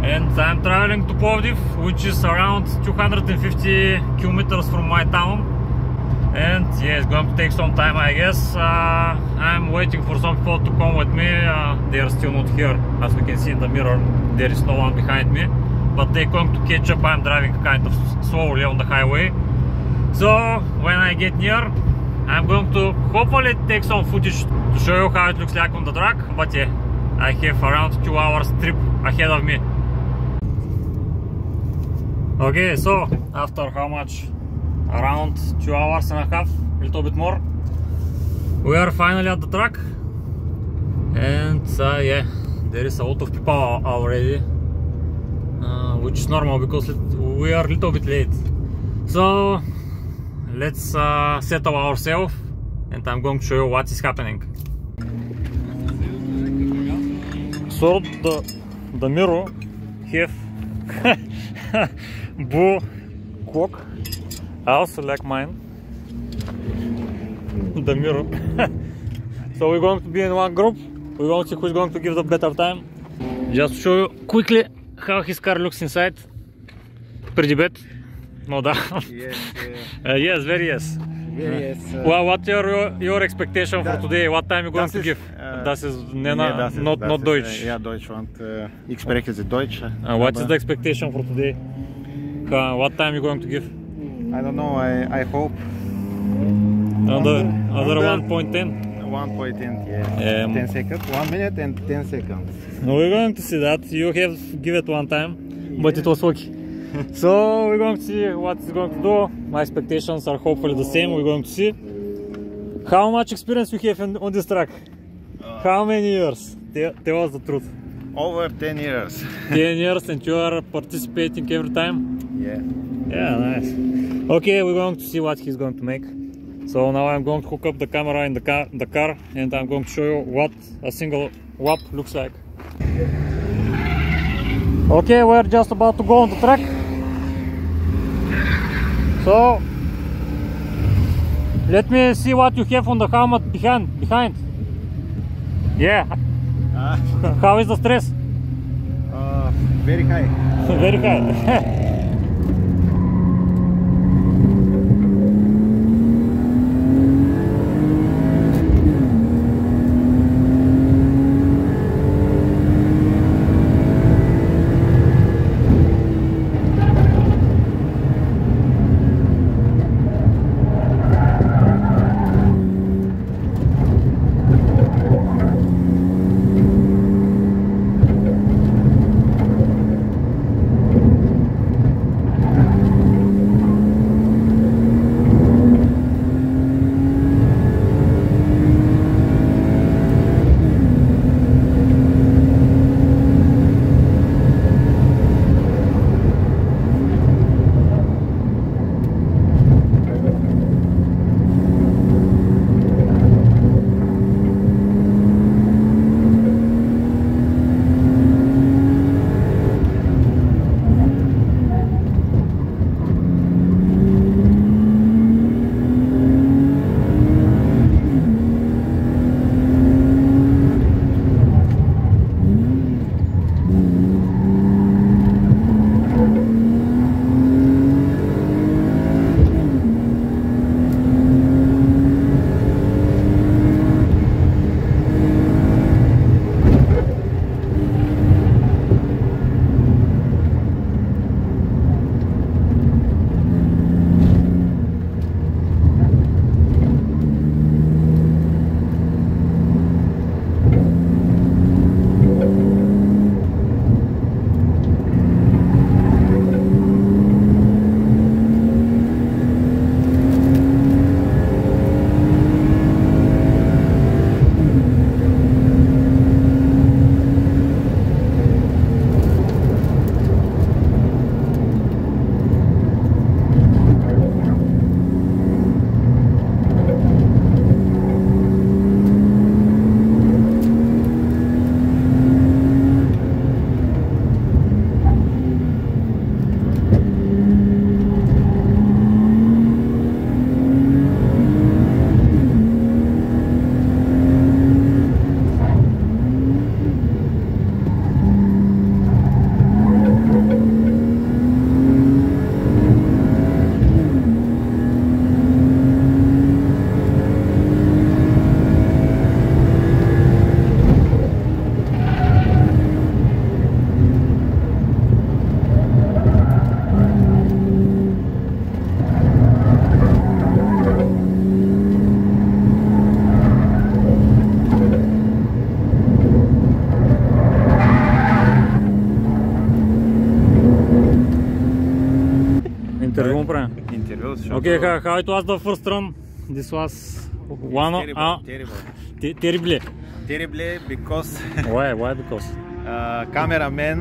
and I'm traveling to Plovdiv, which is around 250 kilometers from my town. And yeah, it's going to take some time, I guess. I'm waiting for some people to come with me. They are still not here. As we can see in the mirror, there is no one behind me, but they're going to catch up. I'm driving kind of slowly on the highway, so when I get near, I'm going to hopefully take some footage to show you how it looks like on the track. But yeah, I have around 2 hours trip ahead of me. Okay, so after how much? Around 2 hours and a half, a little bit more, we are finally at the track. And yeah, there is a lot of people already, which is normal because we are a little bit late. So let's settle ourselves, and I'm going to show you what is happening. So the mirror have blue clock, also like mine, the mirror. So we're going to be in one group. We're going to see who's going to give the better time. Just to show you quickly how his car looks inside. Pretty bad, no doubt. Yes, yes, very yes. yes. Well, what are your expectation for today? What time you going to give? Das ist not Deutsch. Yeah, Deutsch, and ich spreche Deutsch. What is the expectation for today? What time you going to give? I don't know, I hope. Another 1.10? 1.10, yeah. 10 seconds, 1 minute and 10 seconds. We're going to see that. You have give it one time, but it was working. So we're going to see what it's going to do. My expectations are hopefully the same. We're going to see how much experience you have on this track. How many years? Tell us the truth. Over 10 years. 10 years, and you are participating every time? Yeah. Yeah, nice. Okay, we're going to see what he's going to make. So now I'm going to hook up the camera in the car, and I'm going to show you what a single WAP looks like. Okay, we're just about to go on the track. So let me see what you have on the helmet behind. Yeah. How is the stress? Very high. Very high. Интервю му правим. Интервю, защото... Okay, how it was the first run? This was one... Terrible. Terrible. Terrible because... Why because? Cameraman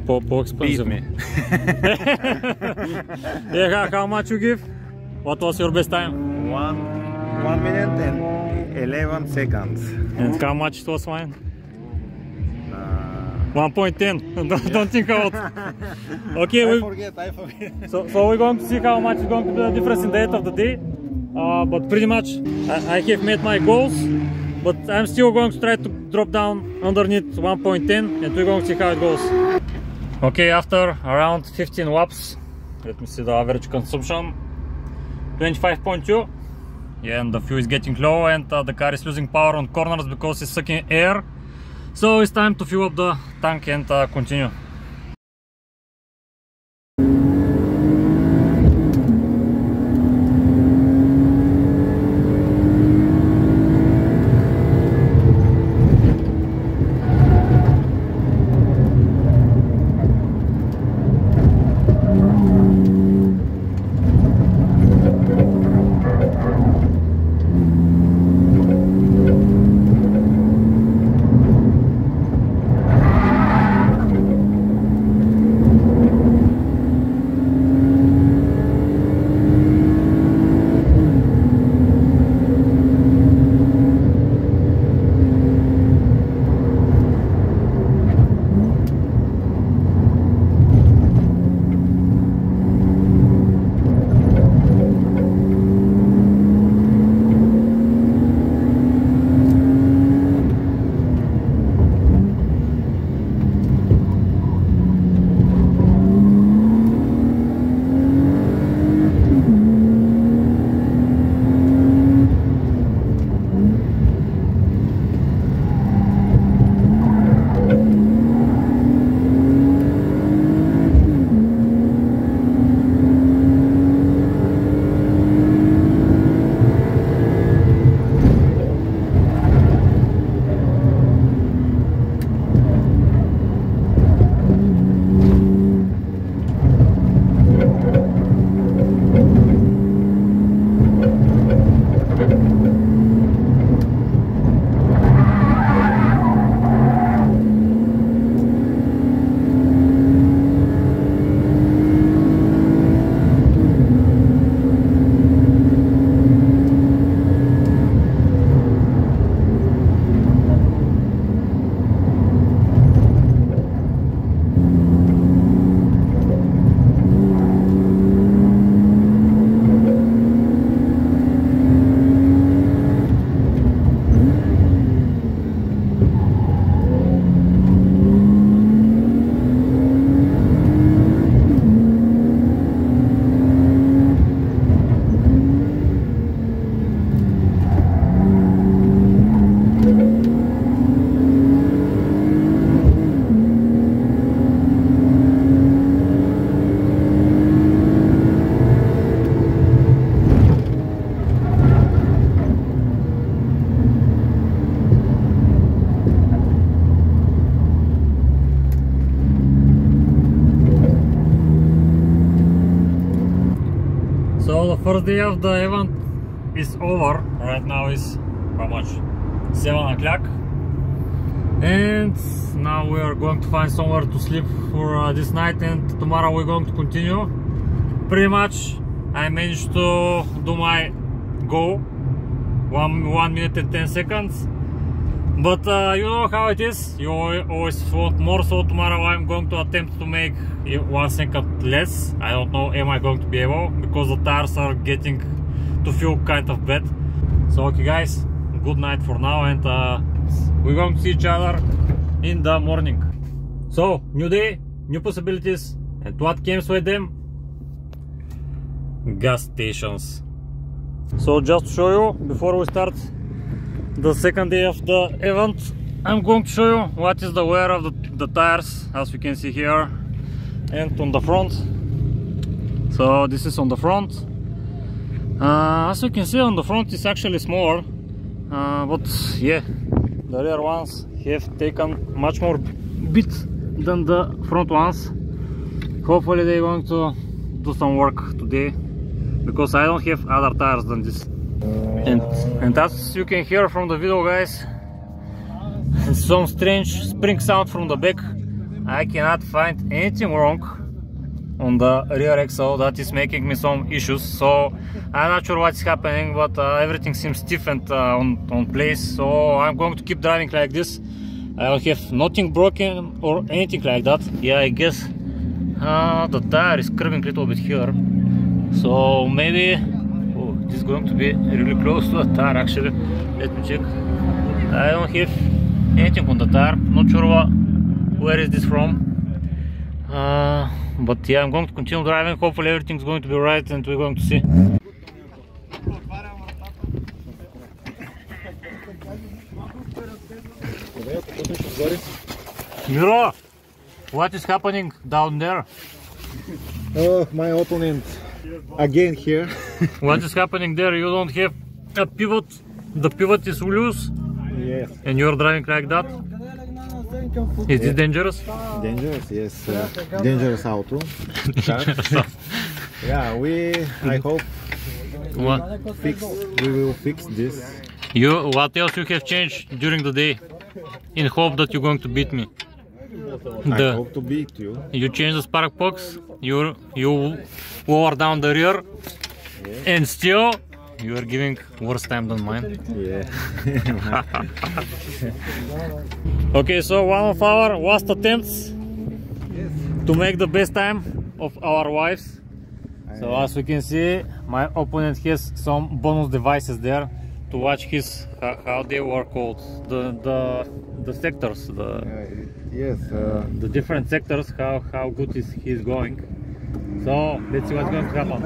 beat expensive. me. Yeah, how much you give? What was your best time? 1 minute and 11 seconds. And how much it was mine? 1.10. Don't think about. Okay, I forget. so we're going to see how much is going to be the difference in the end of the day. But pretty much I have made my goals, but I'm still going to try to drop down underneath 1.10 and we're going to see how it goes. Okay, after around 15 laps, let me see the average consumption. 25.2. Yeah, and the fuel is getting low and the car is losing power on corners because it's sucking air. So it's time to fill up the tank and continue. So the first day of the event is over. Right now is how much? 7 o'clock. And now we are going to find somewhere to sleep for this night, and tomorrow we're going to continue. Pretty much I managed to do my goal, 1 minute and 10 seconds. But you know how it is, you always want more, so tomorrow I'm going to attempt to make 1 second less. I don't know, am I going to be able, because the tires are getting to feel kind of bad. So okay guys, good night for now, and we're going to see each other in the morning. So, new day, new possibilities, and what comes with them? Gas stations. So just to show you, before we start the second day of the event, I'm going to show you what is the wear of the tires, as you can see here, and on the front. So this is on the front. As you can see, on the front is actually smaller, but yeah, the rear ones have taken much more bit than the front ones. Hopefully they're going to do some work today because I don't have other tires than this. And as you can hear from the video, guys, some strange spring sound from the back. I cannot find anything wrong on the rear axle that is making me some issues, so I'm not sure what's happening, but everything seems stiff and on place, so I'm going to keep driving like this. I will have nothing broken or anything like that. Yeah, I guess the tire is curving a little bit here, so maybe this is going to be really close to the tire actually. Let me check. I don't have anything on the tire, not sure where is this from. But yeah, I'm going to continue driving. Hopefully everything's going to be right and we're going to see. Miro, what is happening down there? Oh, my opponent again here. What is happening there? You don't have a pivot. The pivot is loose. Yes. And you're driving like that. Is this dangerous? Dangerous, yes. Dangerous auto. Yeah, I hope we will fix this. What else you have changed during the day in hope that you're going to beat me? I hope to beat you. You changed the spark plugs, you lower down the rear, and still you are giving worse time than mine. Yeah. Okay, so one of our last attempts to make the best time of our lives. So as we can see, my opponent has some bonus devices there to watch his how they were called, the sectors, the different sectors, how good he's going. So let's see what's going to happen.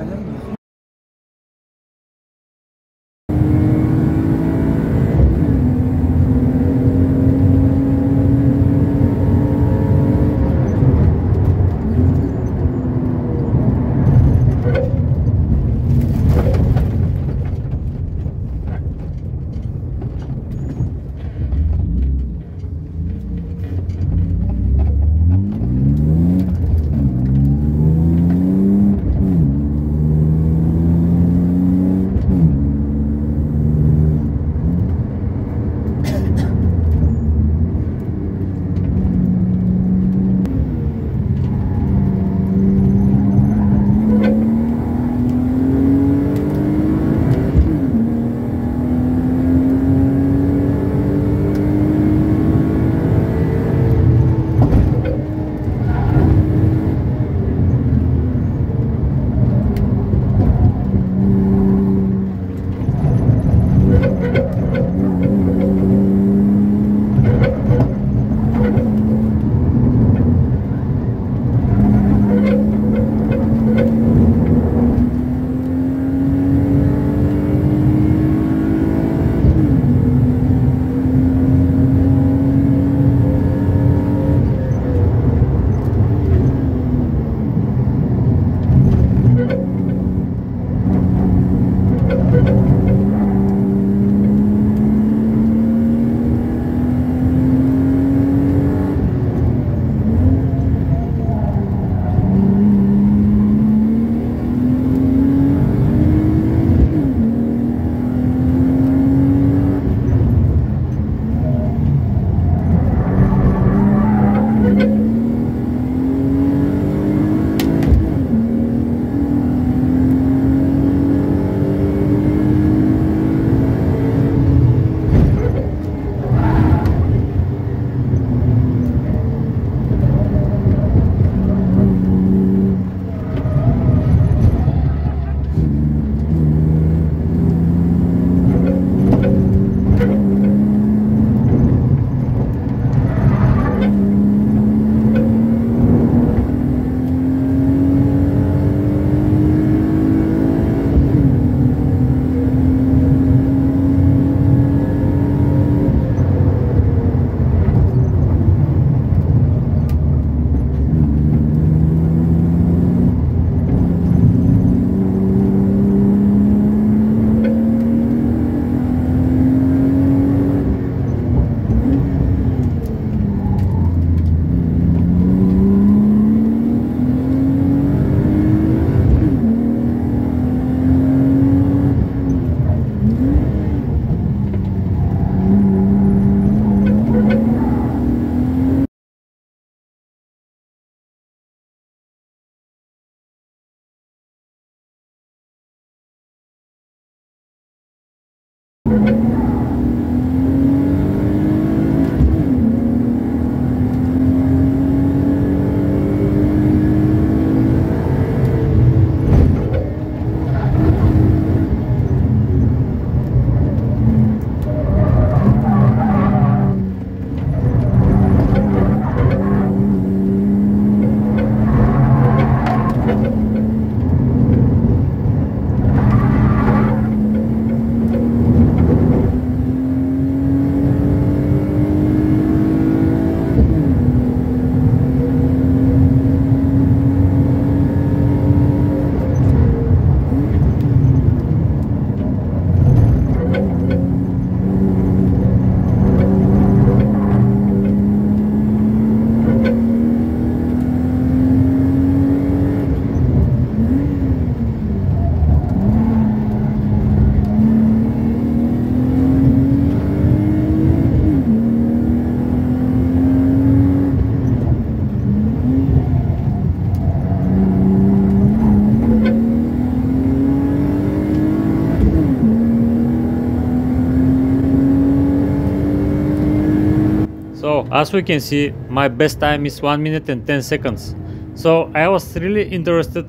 So as we can see, my best time is 1 minute and 10 seconds. So I was really interested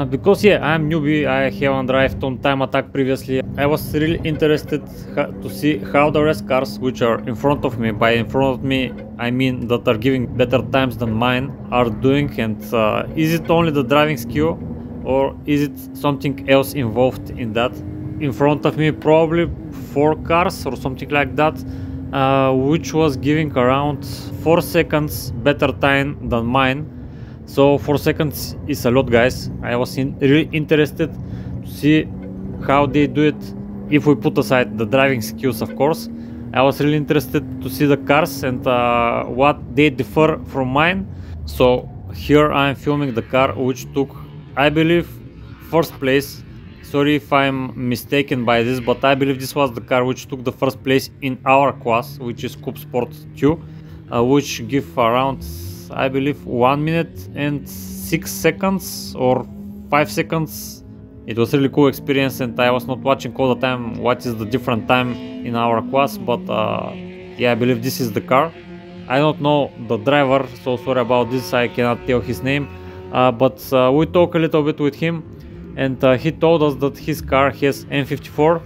because yeah, I'm newbie, I haven't driven on time attack previously. I was really interested to see how the rest cars which are in front of me, by in front of me I mean that are giving better times than mine, are doing, and is it only the driving skill or is it something else involved in that. In front of me probably 4 cars or something like that, which was giving around 4 seconds better time than mine. So 4 seconds is a lot, guys. I was really interested to see how they do it. If we put aside the driving skills, of course, I was really interested to see the cars and what they differ from mine. So here I am filming the car which took, I believe, first place. Sorry if I'm mistaken by this, but I believe this was the car which took the first place in our class, which is CUP Sport 2, which give around, I believe, 1 minute and 6 seconds or 5 seconds. It was really cool experience, and I was not watching all the time what is the different time in our class, but yeah, I believe this is the car. I don't know the driver, so sorry about this, I cannot tell his name, but we talked a little bit with him, and he told us that his car has M54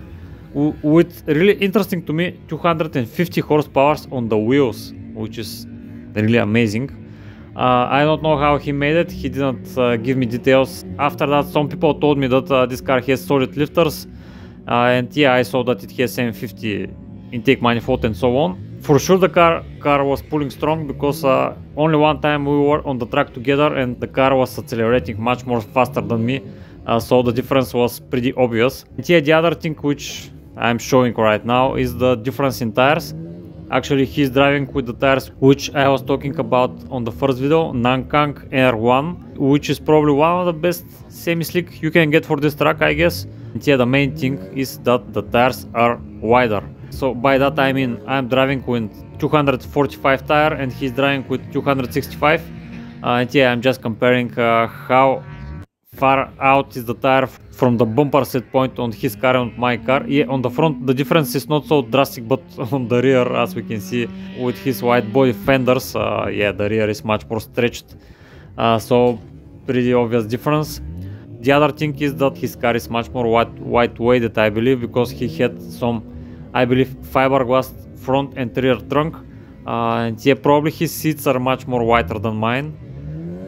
with, really interesting to me, 250 horsepower on the wheels, which is really amazing. I don't know how he made it, he didn't give me details. After that, some people told me that this car has solid lifters, and yeah, I saw that it has M50 intake manifold and so on. For sure the car was pulling strong, because only one time we were on the track together and the car was accelerating much more faster than me, so the difference was pretty obvious. And yeah, the other thing which I'm showing right now is the difference in tires. Actually, he's driving with the tires which I was talking about on the first video, Nankang R1, which is probably one of the best semi-slick you can get for this track, I guess. And yeah, the main thing is that the tires are wider. So by that I mean I'm driving with 245 tire and he's driving with 265. And yeah, I'm just comparing how far out is the tire from the bumper set point on his car and my car. Yeah, on the front the difference is not so drastic, but on the rear, as we can see with his wide body fenders, yeah, the rear is much more stretched, so pretty obvious difference. The other thing is that his car is much more lightweighted, I believe, because he had some, I believe, fiberglass front and rear trunk, and yeah, probably his seats are much more wider than mine.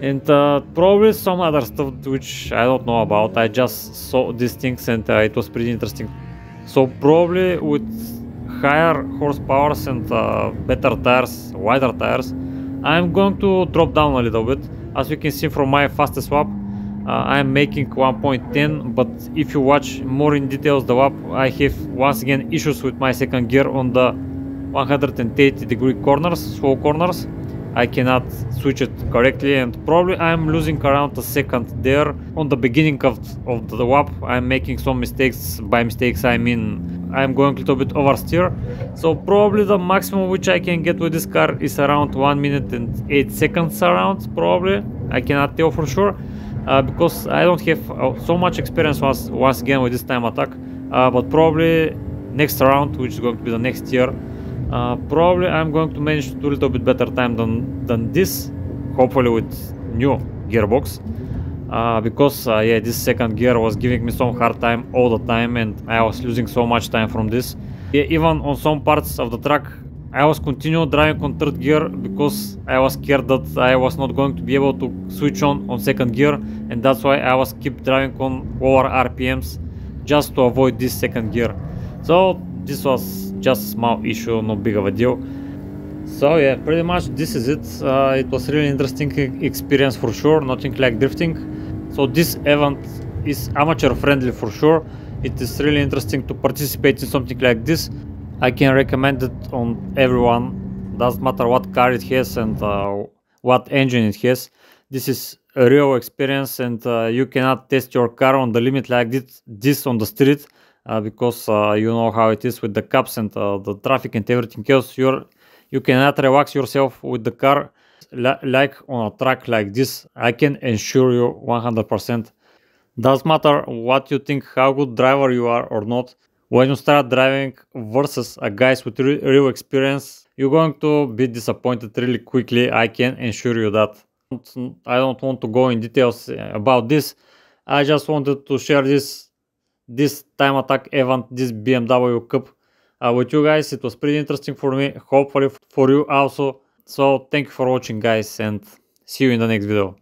And probably some other stuff which I don't know about. I just saw these things and it was pretty interesting. So probably with higher horsepower and better tires, wider tires, I'm going to drop down a little bit. As you can see from my fastest swap, I'm making 1.10, but if you watch more in details the lap, I have once again issues with my second gear on the 180-degree corners, slow corners. I cannot switch it correctly, and probably I'm losing around a second there. On the beginning of the lap I'm making some mistakes. By mistakes I mean I'm going a little bit oversteer. So probably the maximum which I can get with this car is around 1 minute and 8 seconds around, probably. I cannot tell for sure, because I don't have so much experience once again with this time attack, but probably next round, which is going to be the next year. Probably I'm going to manage to do a little bit better time than this, hopefully with new gearbox, because yeah, this second gear was giving me some hard time all the time, and I was losing so much time from this. Yeah, even on some parts of the track I was continuing driving on third gear because I was scared that I was not going to be able to switch on second gear, and that's why I was keep driving on lower RPMs just to avoid this second gear. So this was just a small issue, no big of a deal. So yeah, pretty much this is it. It was really interesting experience for sure, nothing like drifting. So this event is amateur friendly for sure. It is really interesting to participate in something like this. I can recommend it on everyone, doesn't matter what car it has and what engine it has. This is a real experience, and you cannot test your car on the limit like this on the street, because you know how it is with the cups and the traffic and everything else. You cannot relax yourself with the car like on a track like this. I can assure you 100%. Doesn't matter what you think, how good driver you are or not. When you start driving versus a guys with real experience, you're going to be disappointed really quickly. I can assure you that. I don't want to go in details about this. I just wanted to share this time attack event, this BMW Cup with you guys. It was pretty interesting for me, hopefully for you also. So thank you for watching, guys, and see you in the next video.